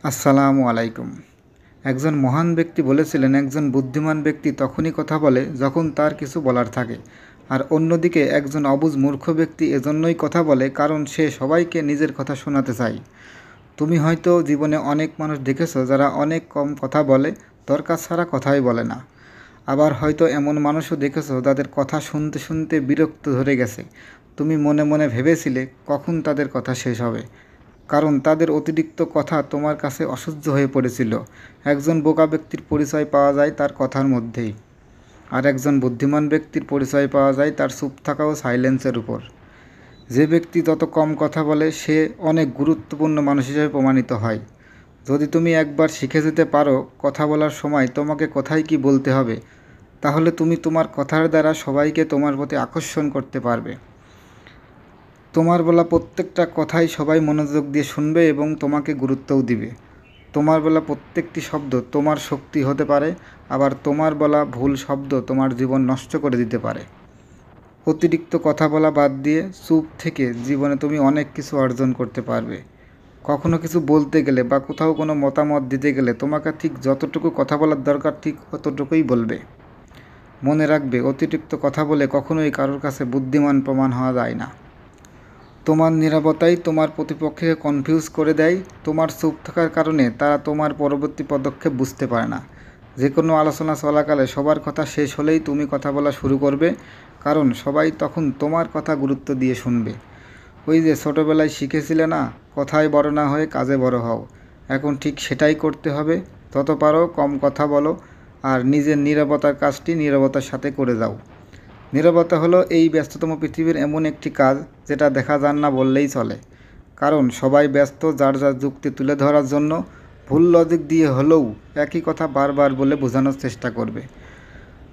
আসসালামু আলাইকুম। একজন মহান ব্যক্তি বলেছিলেন, একজন বুদ্ধিমান ব্যক্তি তখনই কথা বলে যখন তার কিছু বলার থাকে, আর অন্যদিকে একজন অবুঝ মূর্খ ব্যক্তি এজন্যই কথা বলে কারণ সে সবাইকে নিজের কথা শোনাতে চায়। তুমি হয়তো জীবনে অনেক মানুষ দেখেছো যারা অনেক কম কথা বলে, দরকার ছাড়া কথাই বলে না। আবার হয়তো এমন মানুষও দেখেছো যাদের কথা শুনতে শুনতে বিরক্ত ধরে গেছে। তুমি মনে মনে ভেবেছিলে কখন তাদের কথা শেষ হবে, কারণ তাদের অতিরিক্ত কথা তোমার কাছে অসহ্য হয়ে পড়েছিল। একজন বোকা ব্যক্তির পরিচয় পাওয়া যায় তার কথার মধ্যেই, আর একজন বুদ্ধিমান ব্যক্তির পরিচয় পাওয়া যায় তার চুপ থাকা ও সাইলেন্সের উপর। যে ব্যক্তি যত কম কথা বলে সে অনেক গুরুত্বপূর্ণ মানুষ হিসেবে প্রমাণিত হয়। যদি তুমি একবার শিখে যেতে পারো কথা বলার সময় তোমাকে কোথায় কী বলতে হবে, তাহলে তুমি তোমার কথার দ্বারা সবাইকে তোমার প্রতি আকর্ষণ করতে পারবে। তোমার বলা প্রত্যেকটা কথাই সবাই মনোযোগ দিয়ে শুনবে এবং তোমাকে গুরুত্বও দিবে। তোমার বলা প্রত্যেকটি শব্দ তোমার শক্তি হতে পারে, আবার তোমার বলা ভুল শব্দ তোমার জীবন নষ্ট করে দিতে পারে। অতিরিক্ত কথা বলা বাদ দিয়ে চুপ থেকে জীবনে তুমি অনেক কিছু অর্জন করতে পারবে। কখনো কিছু বলতে গেলে বা কোথাও কোনো মতামত দিতে গেলে তোমাকে ঠিক যতটুকু কথা বলার দরকার ঠিক অতটুকুই বলবে। মনে রাখবে, অতিরিক্ত কথা বলে কখনোই কারোর কাছে বুদ্ধিমান প্রমাণ হওয়া যায় না। তোমার নীরবতাই তোমার প্রতিপক্ষকে কনফিউজ করে দেয়। তোমার চুপ থাকার কারণে তারা তোমার পরবর্তী পদক্ষেপ বুঝতে পারে না। যে কোনো আলোচনা চলাকালে সবার কথা শেষ হলেই তুমি কথা বলা শুরু করবে, কারণ সবাই তখন তোমার কথা গুরুত্ব দিয়ে শুনবে। ওই যে ছোটোবেলায় শিখেছিলে না, কথায় বড় না হয়ে কাজে বড় হও। এখন ঠিক সেটাই করতে হবে। যত পারো কম কথা বলো, আর নিজের নীরবতার কাজটি নীরবতার সাথে করে যাও। নীরবতা হলো এই ব্যস্ততম পৃথিবীর এমন একটি কাজ যেটা দেখা যান না বললেই চলে, কারণ সবাই ব্যস্ত যার যার যুক্তি তুলে ধরার জন্য। ভুল লজিক দিয়ে হলেও একই কথা বারবার বলে বোঝানোর চেষ্টা করবে।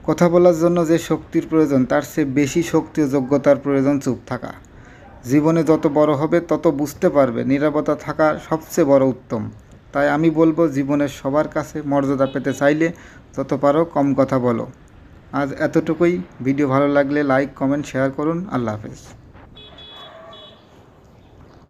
কথা বলার জন্য যে শক্তির প্রয়োজন তার চেয়ে বেশি শক্তি ও যোগ্যতার প্রয়োজন চুপ থাকা। জীবনে যত বড় হবে তত বুঝতে পারবে নীরবতা থাকা সবচেয়ে বড় উত্তম। তাই আমি বলবো, জীবনের সবার কাছে মর্যাদা পেতে চাইলে যত পারো কম কথা বলো। আজ এতটুকুই। ভিডিও ভালো লাগলে লাইক, কমেন্ট, শেয়ার করুন। আল্লাহ হাফেজ।